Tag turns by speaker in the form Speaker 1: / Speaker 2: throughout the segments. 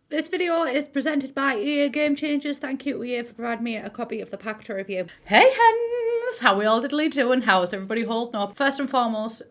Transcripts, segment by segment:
Speaker 1: This video is presented by EA Game Changers. Thank you, EA, for providing me a copy of the pack to review. Hey hens! How we all diddly doing? How's everybody holding up? First and foremost,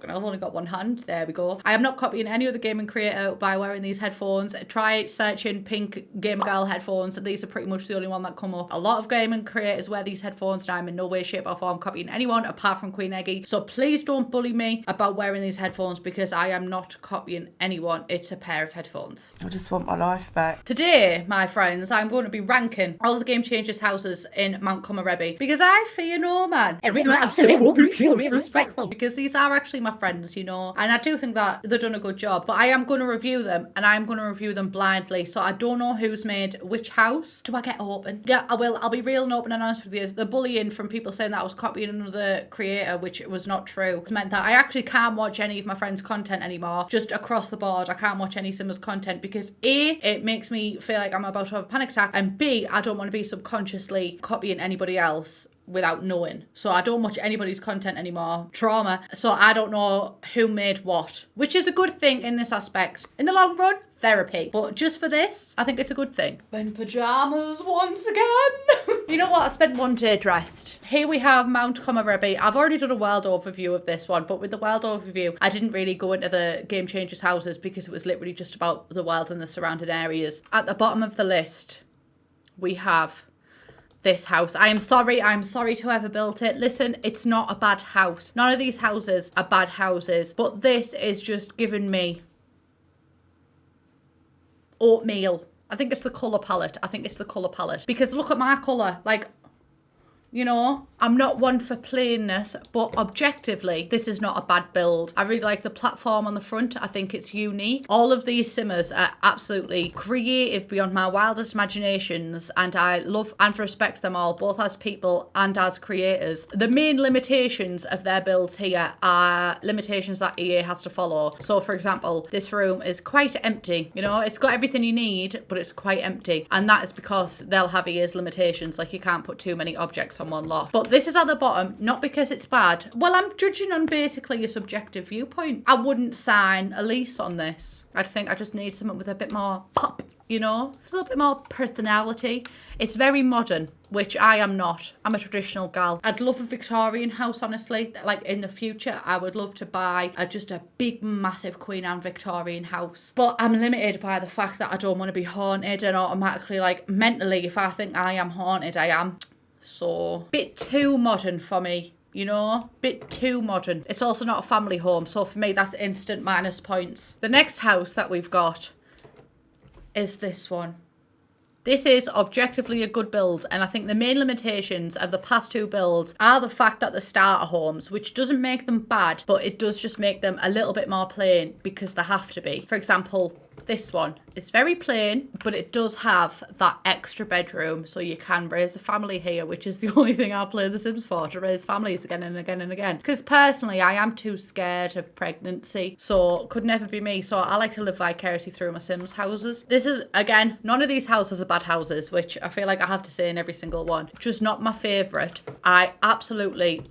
Speaker 1: I've only got one hand. There we go. I am not copying any other gaming creator by wearing these headphones. Try searching pink Gamer Girl headphones. These are pretty much the only one that come up. A lot of gaming creators wear these headphones, and I'm in no way, shape or form copying anyone apart from Queen Eggy. So please don't bully me about wearing these headphones because I am not copying anyone. It's a pair of headphones.
Speaker 2: I just want my life back.
Speaker 1: Today, my friends, I'm going to be ranking all of the Game Changers houses in Mount Comarebi because I fear no man. Because these are actually my friends, you know, and I do think that they've done a good job, but I am going to review them, and I'm going to review them blindly, so I don't know who's made which house. Do I get open? Yeah, I will. I'll be real and open and honest with you. The bullying from people saying that I was copying another creator, which was not true, it's meant that I actually can't watch any of my friends' content anymore, just across the board. I can't watch any Simmers content because A, it makes me feel like I'm about to have a panic attack, and B, I don't want to be subconsciously copying anybody else without knowing. So I don't watch anybody's content anymore. Trauma. So I don't know who made what, which is a good thing in this aspect. In the long run, therapy. But just for this, I think it's a good thing. In pajamas once again. You know what? I spent one day dressed. Here we have Mount Comarebi. I've already done a world overview of this one, but with the world overview, I didn't really go into the Game Changers houses because it was literally just about the world and the surrounding areas. At the bottom of the list, we have this house. I'm sorry to whoever built it. Listen, it's not a bad house. None of these houses are bad houses, but this is just giving me oatmeal. I think it's the colour palette. Because look at my colour. Like, you know, I'm not one for plainness, but objectively, this is not a bad build. I really like the platform on the front. I think it's unique. All of these Simmers are absolutely creative beyond my wildest imaginations, and I love and respect them all, both as people and as creators. The main limitations of their builds here are limitations that EA has to follow. So, for example, this room is quite empty. You know, it's got everything you need, but it's quite empty. And that is because they'll have EA's limitations, like you can't put too many objects on one lot. But this is at the bottom, not because it's bad. Well, I'm judging on basically a subjective viewpoint. I wouldn't sign a lease on this. I think I just need something with a bit more pop, you know? A little bit more personality. It's very modern, which I am not. I'm a traditional gal. I'd love a Victorian house, honestly. Like, in the future, I would love to buy just a big, massive Queen Anne Victorian house. But I'm limited by the fact that I don't want to be haunted, and automatically, like, mentally, if I think I am haunted, I am. So, bit too modern for me, you know? Bit too modern. It's also not a family home, so for me, that's instant minus points. The next house that we've got is this one. This is objectively a good build, and I think the main limitations of the past two builds are the fact that they're starter homes, which doesn't make them bad, but it does just make them a little bit more plain because they have to be. For example, this one is very plain, but it does have that extra bedroom, so you can raise a family here, which is the only thing I play The Sims for, to raise families again and again and again. Because personally, I am too scared of pregnancy, so could never be me. So I like to live vicariously through my Sims houses. This is, again, none of these houses are bad houses, which I feel like I have to say in every single one. Just not my favourite. I absolutely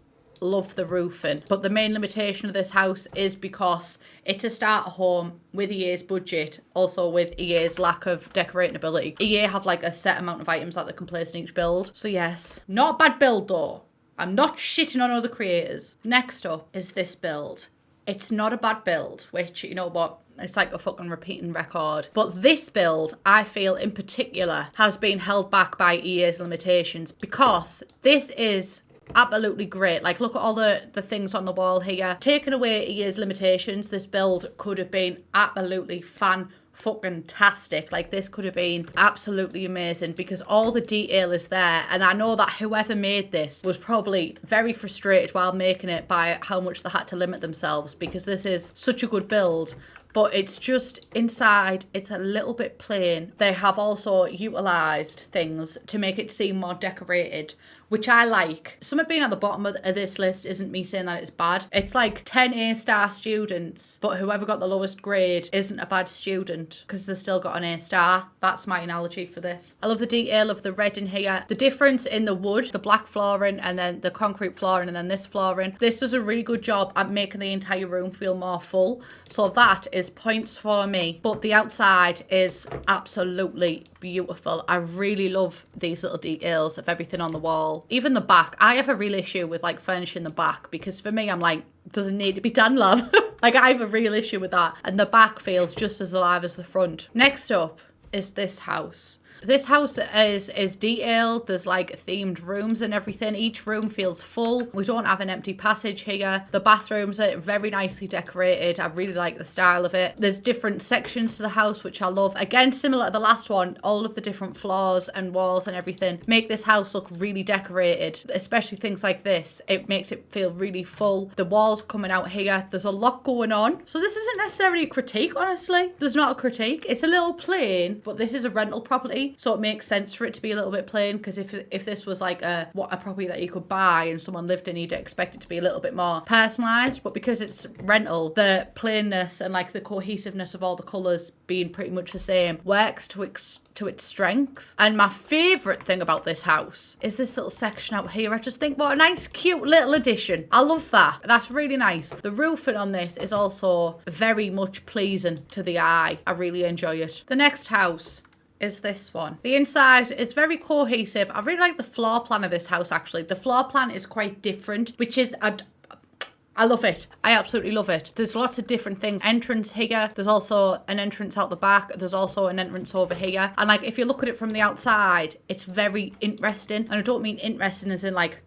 Speaker 1: love the roofing, but the main limitation of this house is because it's a starter home with EA's budget, also with EA's lack of decorating ability. EA have like a set amount of items that they can place in each build. So yes, not a bad build though. I'm not shitting on other creators. Next up is this build. It's not a bad build, which, you know what, it's like a fucking repeating record. But this build, I feel in particular, has been held back by EA's limitations because this is absolutely great. Like, look at all the things on the wall here. Taking away EA's limitations, this build could have been absolutely fan-fucking-tastic. Like, this could have been absolutely amazing because all the detail is there, and I know that whoever made this was probably very frustrated while making it by how much they had to limit themselves, because this is such a good build. But it's just inside, it's a little bit plain. They have also utilised things to make it seem more decorated, which I like. Something being at the bottom of this list isn't me saying that it's bad. It's like 10 A-star students, but whoever got the lowest grade isn't a bad student because they've still got an A-star. That's my analogy for this. I love the detail of the red in here. The difference in the wood, the black flooring, and then the concrete flooring, and then this flooring. This does a really good job at making the entire room feel more full. So that is is points for me, but the outside is absolutely beautiful. I really love these little details of everything on the wall. Even the back. I have a real issue with like furnishing the back because for me, I'm like, doesn't need to be done, love. Like I have a real issue with that. And the back feels just as alive as the front. Next up is this house. This house is detailed. There's like themed rooms and everything. Each room feels full. We don't have an empty passage here. The bathrooms are very nicely decorated. I really like the style of it. There's different sections to the house, which I love. Again, similar to the last one, all of the different floors and walls and everything make this house look really decorated, especially things like this. It makes it feel really full. The walls coming out here. There's a lot going on. So this isn't necessarily a critique, honestly. There's not a critique. It's a little plain, but this is a rental property. So it makes sense for it to be a little bit plain, because if this was like a property that you could buy and someone lived in, you'd expect it to be a little bit more personalised. But because it's rental, the plainness and like the cohesiveness of all the colours being pretty much the same works to its strength. And my favourite thing about this house is this little section out here. I just think what a nice cute little addition. I love that. That's really nice. The roofing on this is also very much pleasing to the eye. I really enjoy it. The next house is this one. The inside is very cohesive. I really like the floor plan of this house, actually. The floor plan is quite different, which is... I love it. I absolutely love it. There's lots of different things. Entrance here. There's also an entrance out the back. There's also an entrance over here. And like, if you look at it from the outside, it's very interesting. And I don't mean interesting as in like,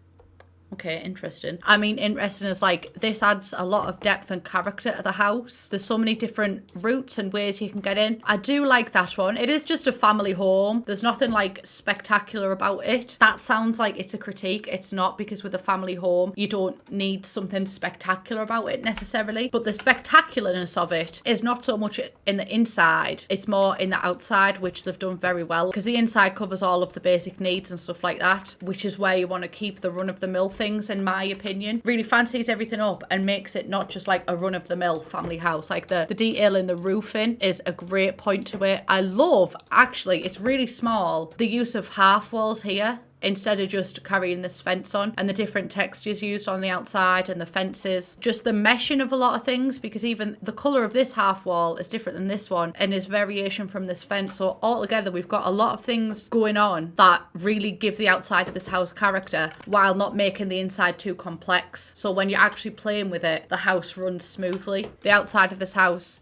Speaker 1: okay, interesting. I mean interesting as like, this adds a lot of depth and character to the house. There's so many different routes and ways you can get in. I do like that one. It is just a family home. There's nothing like spectacular about it. That sounds like it's a critique. It's not, because with a family home, you don't need something spectacular about it necessarily. But the spectacularness of it is not so much in the inside. It's more in the outside, which they've done very well, because the inside covers all of the basic needs and stuff like that, which is where you want to keep the run-of-the-mill things, in my opinion. Really fancies everything up and makes it not just like a run-of-the-mill family house. Like the detail in the roofing is a great point to it. I love, actually, it's really small, the use of half walls here instead of just carrying this fence on, and the different textures used on the outside and the fences, just the meshing of a lot of things, because even the colour of this half wall is different than this one and is variation from this fence. So altogether we've got a lot of things going on that really give the outside of this house character while not making the inside too complex. So when you're actually playing with it, the house runs smoothly. The outside of this house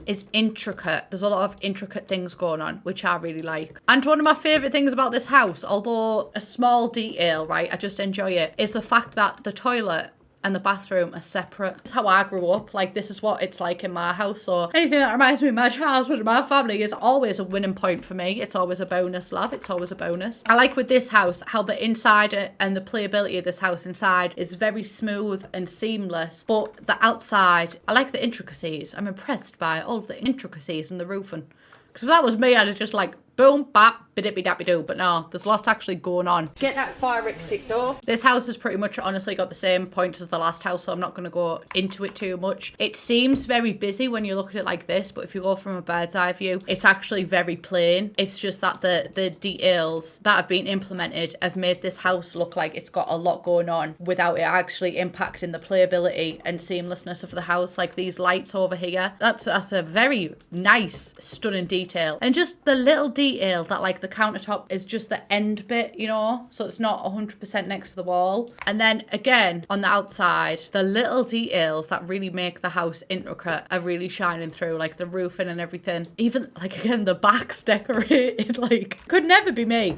Speaker 1: is intricate. There's a lot of intricate things going on, which I really like. And one of my favourite things about this house, although a small detail, right, I just enjoy it, is the fact that the toilet and the bathroom are separate. That's how I grew up. Like, this is what it's like in my house. So anything that reminds me of my childhood and my family is always a winning point for me. It's always a bonus, love. It's always a bonus. I like with this house how the inside and the playability of this house inside is very smooth and seamless. But the outside, I like the intricacies. I'm impressed by all of the intricacies in the roofing. Because if that was me, I'd have just like, boom, bap, bidippy-dappy-doo. But no, there's lots actually going on.
Speaker 2: Get that fire exit door.
Speaker 1: This house has pretty much honestly got the same points as the last house, so I'm not going to go into it too much. It seems very busy when you look at it like this, but if you go from a bird's eye view, it's actually very plain. It's just that the details that have been implemented have made this house look like it's got a lot going on without it actually impacting the playability and seamlessness of the house. Like these lights over here, that's a very nice, stunning detail. And just the little detail that like the countertop is just the end bit, you know, so it's not 100% next to the wall. And then again on the outside, the little details that really make the house intricate are really shining through, like the roofing and everything. Even like again the back's decorated, like could never be me.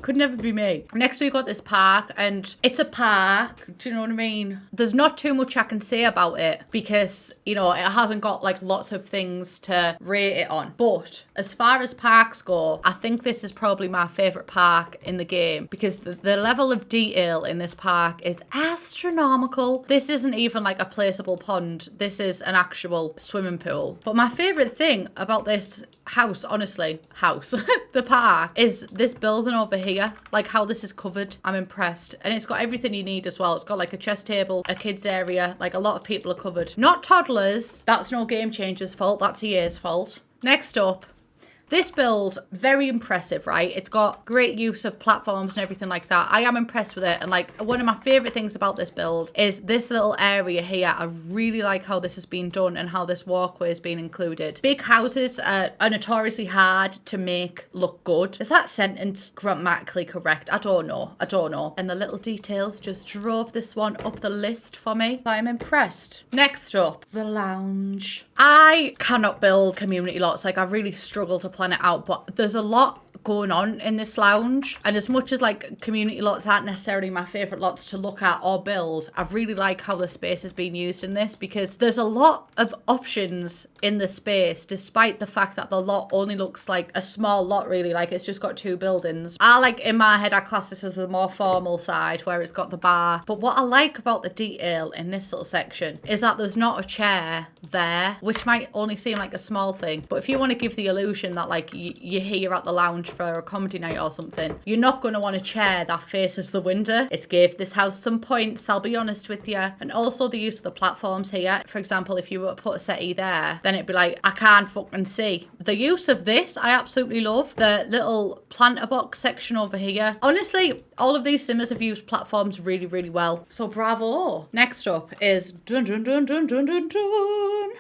Speaker 1: Next we've got this park, and it's a park, do you know what I mean? There's not too much I can say about it because, you know, it hasn't got like lots of things to rate it on. But as far as parks go, I think this is probably my favourite park in the game because the level of detail in this park is astronomical. This isn't even like a placeable pond. This is an actual swimming pool. But my favourite thing about this house, honestly, the park, is this building over here. Like how this is covered. I'm impressed. And it's got everything you need as well. It's got like a chess table, a kids area. Like a lot of people are covered. Not toddlers. That's no Game Changer's fault. That's EA's fault. Next up, This build, very impressive, right? It's got great use of platforms and everything like that. I am impressed with it. And like one of my favorite things about this build is this little area here. I really like how this has been done and how this walkway has been included. Big houses are notoriously hard to make look good. Is that sentence grammatically correct? I don't know. And the little details just drove this one up the list for me. I'm impressed. Next up, the lounge. I cannot build community lots. Like I really struggle to plan it out, but there's a lot going on in this lounge, and as much as like community lots aren't necessarily my favorite lots to look at or build, I really like how the space is being used in this, because there's a lot of options in the space despite the fact that the lot only looks like a small lot, really. Like it's just got 2 buildings. I like, in my head, I class this as the more formal side where it's got the bar, but what I like about the detail in this little section is that there's not a chair there, which might only seem like a small thing, but if you want to give the illusion that like you're here at the lounge for a comedy night or something, you're not going to want a chair that faces the window. It's gave this house some points, I'll be honest with you. And also the use of the platforms here. For example, if you were to put a settee there, then it'd be like, I can't fucking see. The use of this, I absolutely love. The little planter box section over here. Honestly, all of these simmers have used platforms really, really well. So bravo. Next up is dun dun dun dun dun dun dun.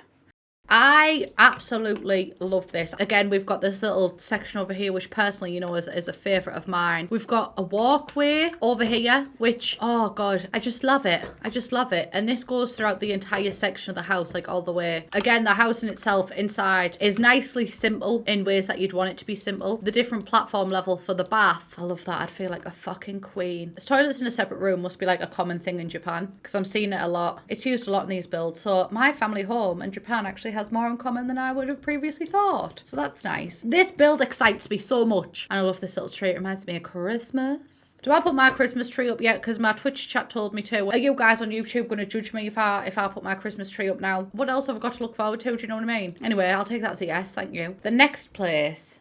Speaker 1: I absolutely love this. Again, we've got this little section over here, which personally, you know, is a favourite of mine. We've got a walkway over here, which, oh God, I just love it. I just love it. And this goes throughout the entire section of the house, like all the way. Again, the house in itself inside is nicely simple in ways that you'd want it to be simple. The different platform level for the bath, I love that. I'd feel like a fucking queen. This toilets in a separate room must be like a common thing in Japan, because I'm seeing it a lot. It's used a lot in these builds. So my family home in Japan actually has more in common than I would have previously thought. So that's nice. This build excites me so much. And I love this little tree. It reminds me of Christmas. Do I put my Christmas tree up yet? Because my Twitch chat told me to. Are you guys on YouTube going to judge me if I put my Christmas tree up now? What else have I got to look forward to? Do you know what I mean? Anyway, I'll take that as a yes. Thank you. The next place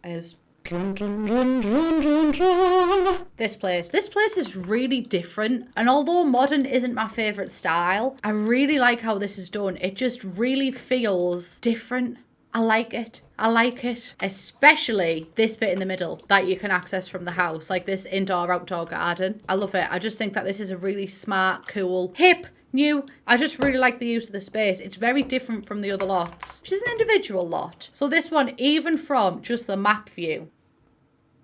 Speaker 1: is dun, dun, dun, dun, dun, dun. This place is really different, and although modern isn't my favorite style, I really like how this is done. It just really feels different. I like it, especially this bit in the middle that you can access from the house, like this indoor outdoor garden. I love it. I just think that this is a really smart, cool, hip, new. I just really like the use of the space. It's very different from the other lots, which is an individual lot. So this one, even from just the map view,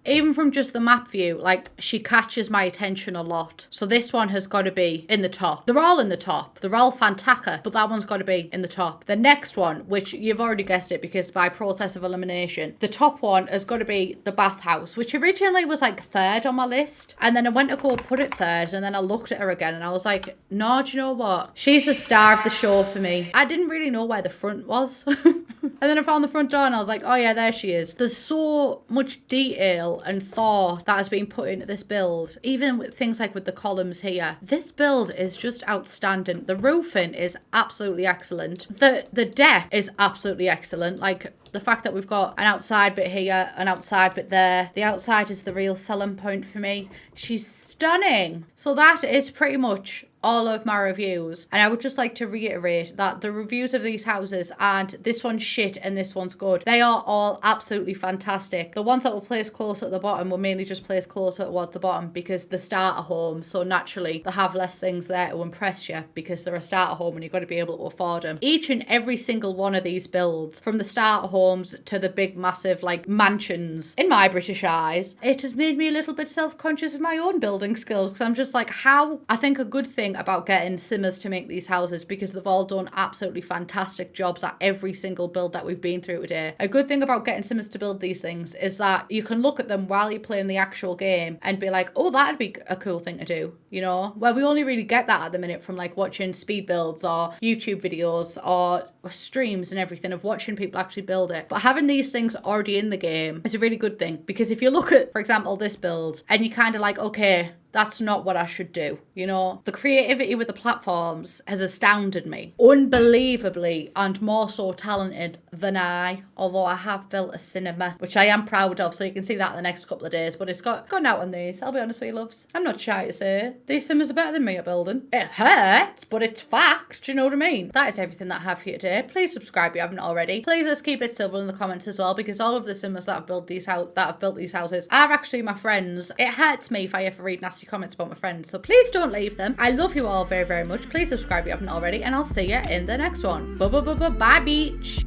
Speaker 1: like she catches my attention a lot. So this one has got to be in the top. They're all in the top. They're all fantaka, but that one's got to be in the top. The next one, which you've already guessed it because by process of elimination, the top one has got to be the bathhouse, which originally was like 3rd on my list. And then I went to go put it 3rd, and then I looked at her again and I was like, no, do you know what? She's the star of the show for me. I didn't really know where the front was. And then I found the front door and I was like, oh yeah, there she is. There's so much detail and thought that has been put into this build, even with things like with the columns here. This build is just outstanding. The roofing is absolutely excellent. The deck is absolutely excellent. Like the fact that we've got an outside bit here, an outside bit there. The outside is the real selling point for me. She's stunning. So that is pretty much all of my reviews, and I would just like to reiterate that the reviews of these houses aren't this one's shit and this one's good. They are all absolutely fantastic. The ones that were placed closer at the bottom were mainly just placed closer towards the bottom because the starter home, so naturally they have less things there to impress you because they're a starter home and you've got to be able to afford them. Each and every single one of these builds, from the starter homes to the big massive like mansions, in my British eyes, it has made me a little bit self-conscious of my own building skills, because I'm just like, how I think a good thing about getting simmers to make these houses, because they've all done absolutely fantastic jobs at every single build that we've been through today. A good thing about getting simmers to build these things is that you can look at them while you're playing the actual game and be like, oh, that'd be a cool thing to do, you know? Well, we only really get that at the minute from like watching speed builds or YouTube videos or streams and everything, of watching people actually build it. But having these things already in the game is a really good thing, because if you look at, for example, this build and you kind of like, okay, That's not what I should do. You know, the creativity with the platforms has astounded me. Unbelievably and more so talented than I, although I have built a cinema, which I am proud of, so you can see that in the next couple of days, but it's gone out on these. I'll be honest with you, loves. I'm not shy to say these cinemas are better than me at building. It hurts, but it's facts. Do you know what I mean? That is everything that I have here today. Please subscribe if you haven't already. Please let's keep it civil in the comments as well, because all of the cinemas that have built these houses are actually my friends. It hurts me if I ever read nasty comments about my friends, so please don't leave them. I love you all very, very much. Please subscribe if you haven't already, and I'll see you in the next one. Bye, beach.